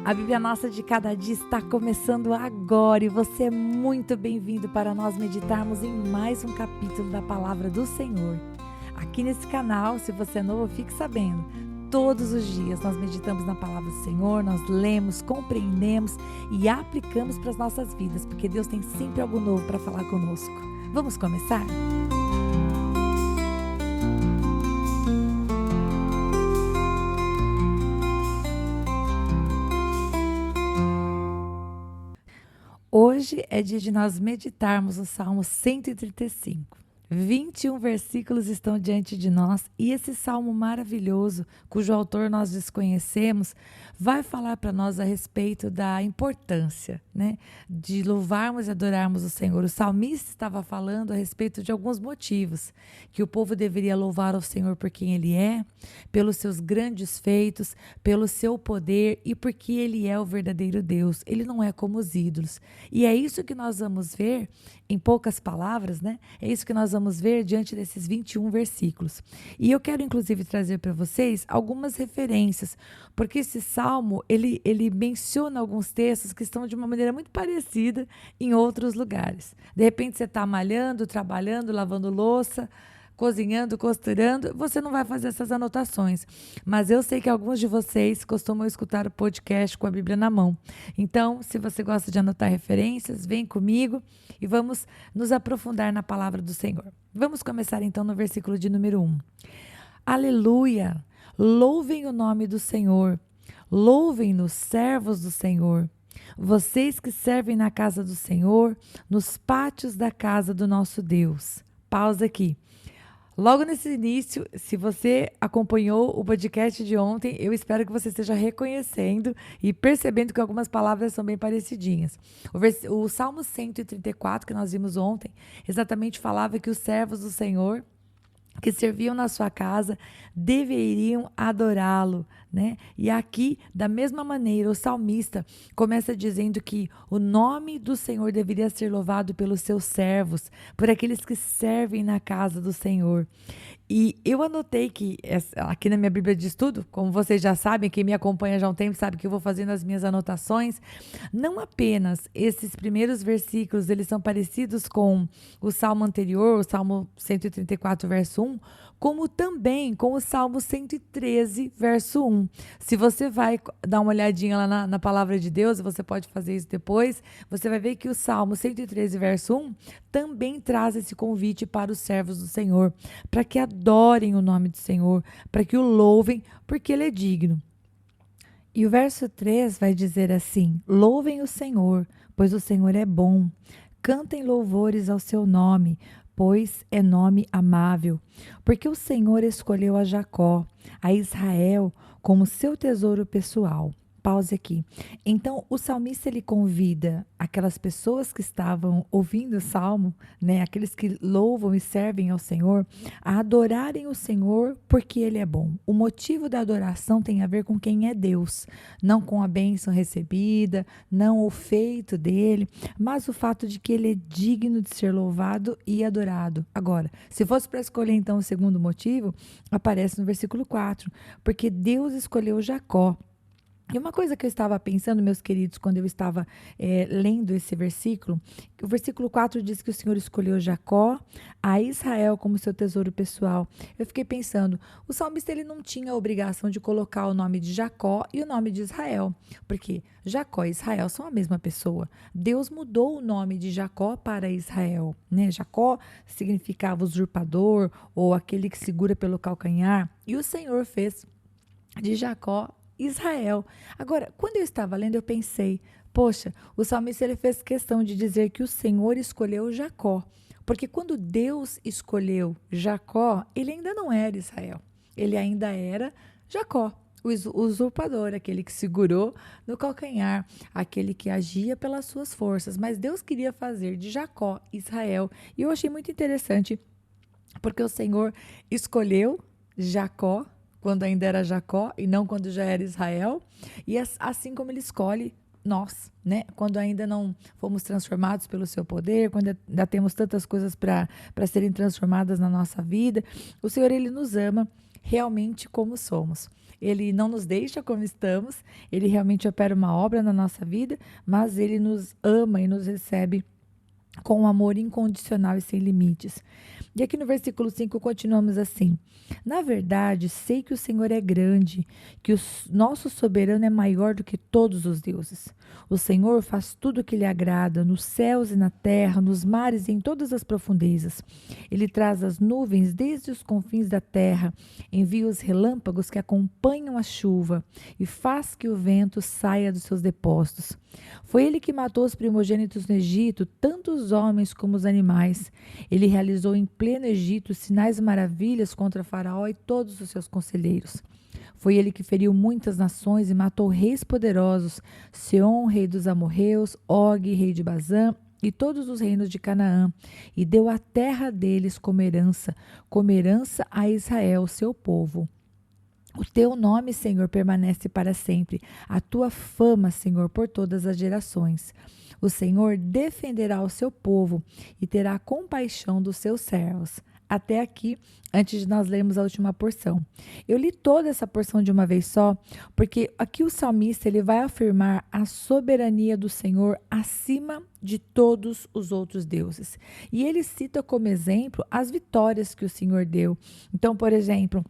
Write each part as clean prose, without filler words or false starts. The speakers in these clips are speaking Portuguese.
A Bíblia Nossa de Cada Dia está começando agora e você é muito bem-vindo para nós meditarmos em mais um capítulo da Palavra do Senhor. Aqui nesse canal, se você é novo, fique sabendo, todos os dias nós meditamos na Palavra do Senhor, nós lemos, compreendemos e aplicamos para as nossas vidas, porque Deus tem sempre algo novo para falar conosco. Vamos começar? Hoje é dia de nós meditarmos o Salmo 135. 21 versículos estão diante de nós e esse salmo maravilhoso, cujo autor nós desconhecemos, vai falar para nós a respeito da importância, de louvarmos e adorarmos o Senhor. O salmista estava falando a respeito de alguns motivos, que o povo deveria louvar ao Senhor por quem Ele é, pelos seus grandes feitos, pelo seu poder e porque Ele é o verdadeiro Deus. Ele não é como os ídolos. E é isso que nós vamos ver, em poucas palavras, é isso que nós vamos ver diante desses 21 versículos. E eu quero, inclusive, trazer para vocês algumas referências, porque esse salmo, ele menciona alguns textos que estão de uma maneira muito parecida em outros lugares. De repente, você está malhando, trabalhando, lavando louça, cozinhando, costurando, você não vai fazer essas anotações. Mas eu sei que alguns de vocês costumam escutar o podcast com a Bíblia na mão. Então, se você gosta de anotar referências, vem comigo e vamos nos aprofundar na palavra do Senhor. Vamos começar então no versículo de número 1. Aleluia! Louvem o nome do Senhor. Louvem-nos, servos do Senhor. Vocês que servem na casa do Senhor, nos pátios da casa do nosso Deus. Pausa aqui. Logo nesse início, se você acompanhou o podcast de ontem, eu espero que você esteja reconhecendo e percebendo que algumas palavras são bem parecidinhas. O Salmo 134, que nós vimos ontem, exatamente falava que os servos do Senhor que serviam na sua casa deveriam adorá-lo, E aqui, da mesma maneira, o salmista começa dizendo que o nome do Senhor deveria ser louvado pelos seus servos, por aqueles que servem na casa do Senhor. E eu anotei que, aqui na minha Bíblia de Estudo, como vocês já sabem, quem me acompanha já há um tempo sabe que eu vou fazendo as minhas anotações, não apenas esses primeiros versículos, eles são parecidos com o Salmo anterior, o Salmo 134, verso 1, como também com o Salmo 113, verso 1. Se você vai dar uma olhadinha lá na palavra de Deus, você pode fazer isso depois, você vai ver que o Salmo 113, verso 1, também traz esse convite para os servos do Senhor, para que adorem o nome do Senhor, para que o louvem, porque Ele é digno. E o verso 3 vai dizer assim: louvem o Senhor, pois o Senhor é bom. Cantem louvores ao seu nome, pois é nome amável. Porque o Senhor escolheu a Jacó, a Israel, como seu tesouro pessoal. Pause aqui. Então, o salmista, ele convida aquelas pessoas que estavam ouvindo o salmo, aqueles que louvam e servem ao Senhor, a adorarem o Senhor porque Ele é bom. O motivo da adoração tem a ver com quem é Deus, não com a bênção recebida, não o feito dele, mas o fato de que Ele é digno de ser louvado e adorado. Agora, se fosse para escolher então o segundo motivo, aparece no versículo 4, porque Deus escolheu Jacó. E uma coisa que eu estava pensando, meus queridos, quando eu estava lendo esse versículo, o versículo 4 diz que o Senhor escolheu Jacó, a Israel como seu tesouro pessoal. Eu fiquei pensando, o salmista ele não tinha a obrigação de colocar o nome de Jacó e o nome de Israel, porque Jacó e Israel são a mesma pessoa. Deus mudou o nome de Jacó para Israel, Jacó significava usurpador ou aquele que segura pelo calcanhar, e o Senhor fez de Jacó Israel. Agora, quando eu estava lendo, eu pensei, poxa, o salmista ele fez questão de dizer que o Senhor escolheu Jacó, porque quando Deus escolheu Jacó, ele ainda não era Israel, ele ainda era Jacó, o usurpador, aquele que segurou no calcanhar, aquele que agia pelas suas forças, mas Deus queria fazer de Jacó Israel, e eu achei muito interessante, porque o Senhor escolheu Jacó, quando ainda era Jacó e não quando já era Israel, e assim como ele escolhe nós, né? Quando ainda não fomos transformados pelo seu poder, quando ainda temos tantas coisas para serem transformadas na nossa vida, o Senhor, Ele nos ama realmente como somos. Ele não nos deixa como estamos, Ele realmente opera uma obra na nossa vida, mas Ele nos ama e nos recebe com um amor incondicional e sem limites. E aqui no versículo 5 continuamos assim: na verdade, sei que o Senhor é grande, que o nosso soberano é maior do que todos os deuses. O Senhor faz tudo o que lhe agrada, nos céus e na terra, nos mares e em todas as profundezas. Ele traz as nuvens desde os confins da terra, envia os relâmpagos que acompanham a chuva e faz que o vento saia dos seus depósitos. Foi ele que matou os primogênitos no Egito, tanto os homens como os animais. Ele realizou em pleno Egito sinais e maravilhas contra Faraó e todos os seus conselheiros. Foi ele que feriu muitas nações e matou reis poderosos, Seom, rei dos amorreus, Og, rei de Bazã, e todos os reinos de Canaã, e deu a terra deles como herança a Israel, seu povo. O teu nome, Senhor, permanece para sempre. A tua fama, Senhor, por todas as gerações. O Senhor defenderá o seu povo e terá compaixão dos seus servos. Até aqui, antes de nós lermos a última porção. Eu li toda essa porção de uma vez só, porque aqui o salmista ele vai afirmar a soberania do Senhor acima de todos os outros deuses. E ele cita como exemplo as vitórias que o Senhor deu. Então, por exemplo,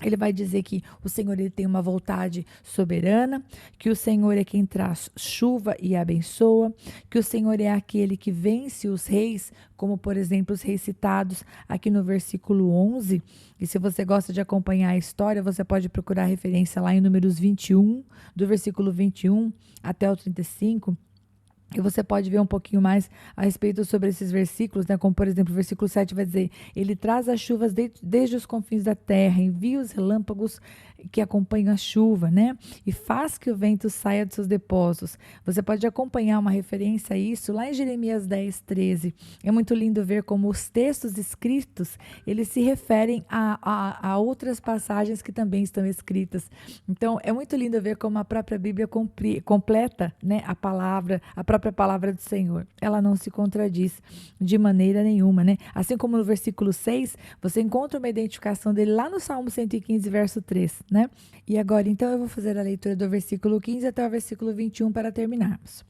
ele vai dizer que o Senhor ele tem uma vontade soberana, que o Senhor é quem traz chuva e abençoa, que o Senhor é aquele que vence os reis, como por exemplo os reis citados aqui no versículo 11. E se você gosta de acompanhar a história, você pode procurar referência lá em Números 21, do versículo 21 até o 35. E você pode ver um pouquinho mais a respeito sobre esses versículos, né? Como, por exemplo, o versículo 7 vai dizer: ele traz as chuvas desde os confins da terra, envia os relâmpagos que acompanham a chuva, né? E faz que o vento saia dos seus depósitos. Você pode acompanhar uma referência a isso lá em Jeremias 10, 13. É muito lindo ver como os textos escritos, eles se referem a outras passagens que também estão escritas. Então, é muito lindo ver como a própria Bíblia completa, né, a própria palavra do Senhor. Ela não se contradiz de maneira nenhuma, né? Assim como no versículo 6, você encontra uma identificação dele lá no Salmo 115, verso 3, né? E agora, então, eu vou fazer a leitura do versículo 15 até o versículo 21 para terminarmos.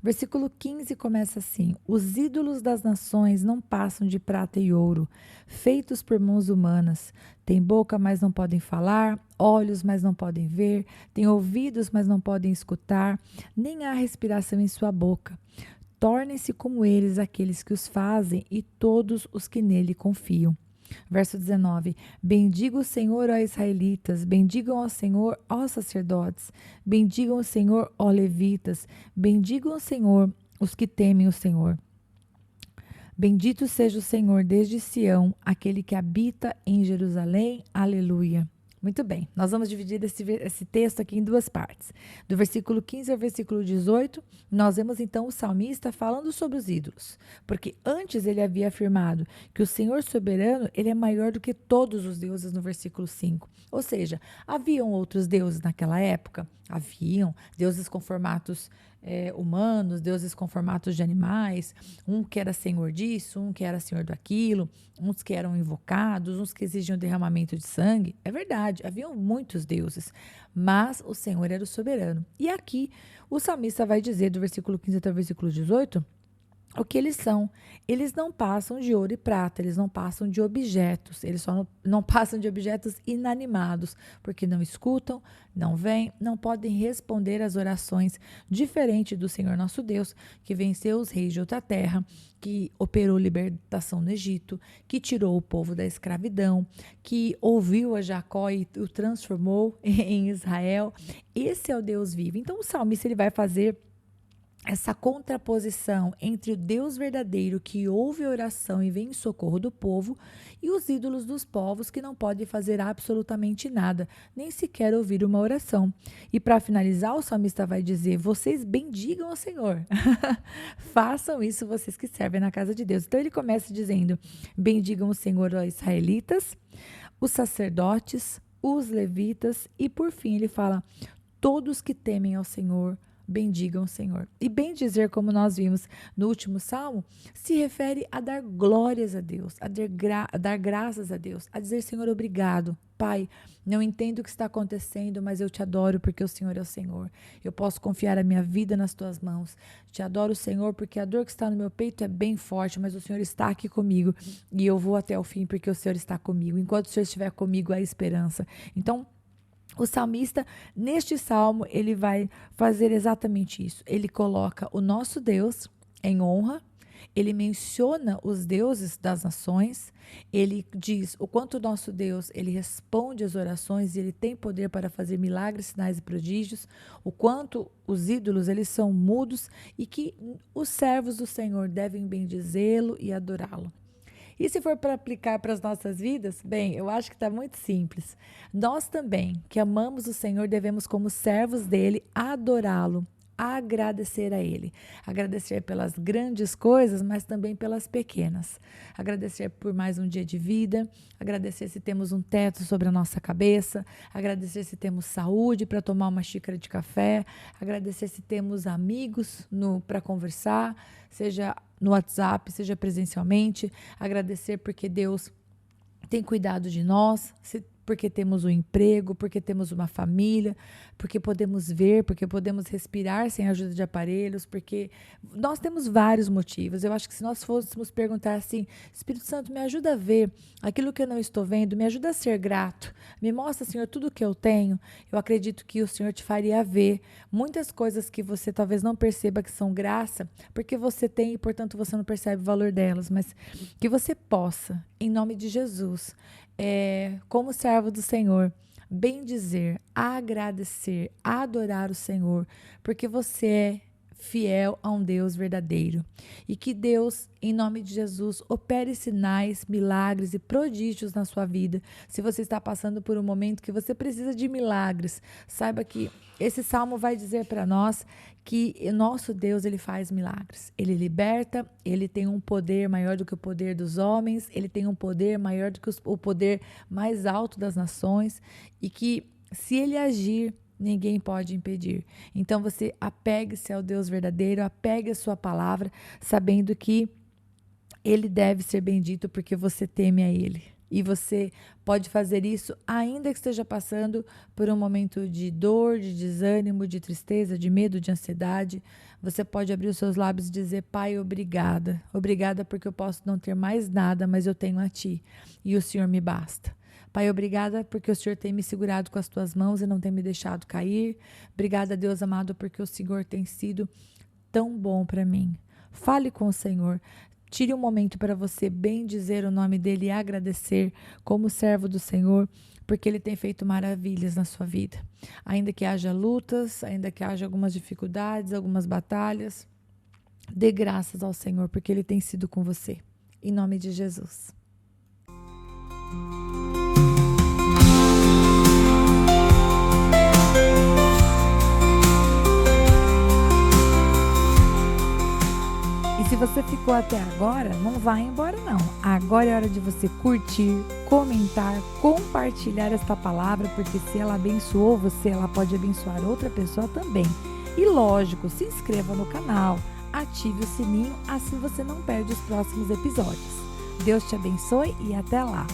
O versículo 15 começa assim: os ídolos das nações não passam de prata e ouro, feitos por mãos humanas. Têm boca, mas não podem falar, olhos, mas não podem ver, têm ouvidos, mas não podem escutar, nem há respiração em sua boca. Tornem-se como eles aqueles que os fazem e todos os que nele confiam. Verso 19: bendiga o Senhor, ó israelitas, bendigam ao Senhor, ó sacerdotes, bendigam o Senhor, ó levitas, bendigam o Senhor, os que temem o Senhor. Bendito seja o Senhor desde Sião, aquele que habita em Jerusalém. Aleluia. Muito bem, nós vamos dividir esse texto aqui em duas partes. Do versículo 15 ao versículo 18, nós vemos então o salmista falando sobre os ídolos. Porque antes ele havia afirmado que o Senhor soberano, ele é maior do que todos os deuses no versículo 5. Ou seja, haviam outros deuses naquela época? Haviam deuses com formatos humanos, deuses com formatos de animais, um que era senhor disso, um que era senhor daquilo, uns que eram invocados, uns que exigiam derramamento de sangue. É verdade, haviam muitos deuses, mas o Senhor era o soberano. E aqui o salmista vai dizer, do versículo 15 até o versículo 18, o que eles são. Eles não passam de ouro e prata, eles não passam de objetos, eles só não passam de objetos inanimados, porque não escutam, não veem, não podem responder às orações, diferente do Senhor nosso Deus, que venceu os reis de outra terra, que operou libertação no Egito, que tirou o povo da escravidão, que ouviu a Jacó e o transformou em Israel. Esse é o Deus vivo. Então o salmista ele vai fazer essa contraposição entre o Deus verdadeiro que ouve a oração e vem em socorro do povo e os ídolos dos povos que não podem fazer absolutamente nada, nem sequer ouvir uma oração. E para finalizar, o salmista vai dizer: vocês bendigam ao Senhor. Façam isso vocês que servem na casa de Deus. Então ele começa dizendo: bendigam o Senhor, ó israelitas, os sacerdotes, os levitas, e por fim ele fala: todos que temem ao Senhor, bendigam o Senhor. E bendizer, como nós vimos no último salmo, se refere a dar glórias a Deus, a dar graças a Deus, a dizer: Senhor, obrigado. Pai, não entendo o que está acontecendo, mas eu te adoro porque o Senhor é o Senhor. Eu posso confiar a minha vida nas tuas mãos. Te adoro, Senhor, porque a dor que está no meu peito é bem forte, mas o Senhor está aqui comigo e eu vou até o fim porque o Senhor está comigo. Enquanto o Senhor estiver comigo, há esperança. Então, o salmista, neste salmo, ele vai fazer exatamente isso. Ele coloca o nosso Deus em honra, ele menciona os deuses das nações, ele diz o quanto o nosso Deus, ele responde às orações e ele tem poder para fazer milagres, sinais e prodígios, o quanto os ídolos, eles são mudos e que os servos do Senhor devem bendizê-lo e adorá-lo. E se for para aplicar para as nossas vidas, bem, eu acho que está muito simples. Nós também, que amamos o Senhor, devemos, como servos dele, adorá-lo, agradecer a ele. Agradecer pelas grandes coisas, mas também pelas pequenas. Agradecer por mais um dia de vida, agradecer se temos um teto sobre a nossa cabeça, agradecer se temos saúde para tomar uma xícara de café, agradecer se temos amigos para conversar, seja no WhatsApp, seja presencialmente, agradecer porque Deus tem cuidado de nós, porque temos um emprego, porque temos uma família, porque podemos ver, porque podemos respirar sem a ajuda de aparelhos, porque nós temos vários motivos. Eu acho que se nós fôssemos perguntar assim: Espírito Santo, me ajuda a ver aquilo que eu não estou vendo, me ajuda a ser grato, me mostra, Senhor, tudo que eu tenho, eu acredito que o Senhor te faria ver muitas coisas que você talvez não perceba que são graça, porque você tem e, portanto, você não percebe o valor delas, mas que você possa, em nome de Jesus, como servo do Senhor, bendizer, agradecer, adorar o Senhor, porque você é fiel a um Deus verdadeiro. E que Deus, em nome de Jesus, opere sinais, milagres e prodígios na sua vida. Se você está passando por um momento que você precisa de milagres, saiba que esse salmo vai dizer para nós que o nosso Deus, ele faz milagres. Ele liberta, ele tem um poder maior do que o poder dos homens, ele tem um poder maior do que o poder mais alto das nações, e que se ele agir, ninguém pode impedir. Então você apegue-se ao Deus verdadeiro, apegue a sua palavra, sabendo que ele deve ser bendito porque você teme a ele. E você pode fazer isso ainda que esteja passando por um momento de dor, de desânimo, de tristeza, de medo, de ansiedade. Você pode abrir os seus lábios e dizer: Pai, obrigada. Obrigada porque eu posso não ter mais nada, mas eu tenho a Ti e o Senhor me basta. Pai, obrigada porque o Senhor tem me segurado com as tuas mãos e não tem me deixado cair. Obrigada, Deus amado, porque o Senhor tem sido tão bom para mim. Fale com o Senhor. Tire um momento para você bendizer o nome dele e agradecer como servo do Senhor, porque ele tem feito maravilhas na sua vida. Ainda que haja lutas, ainda que haja algumas dificuldades, algumas batalhas, dê graças ao Senhor, porque ele tem sido com você. Em nome de Jesus. E se você ficou até agora, não vai embora não. Agora é hora de você curtir, comentar, compartilhar esta palavra, porque se ela abençoou você, ela pode abençoar outra pessoa também. E lógico, se inscreva no canal, ative o sininho, assim você não perde os próximos episódios. Deus te abençoe e até lá!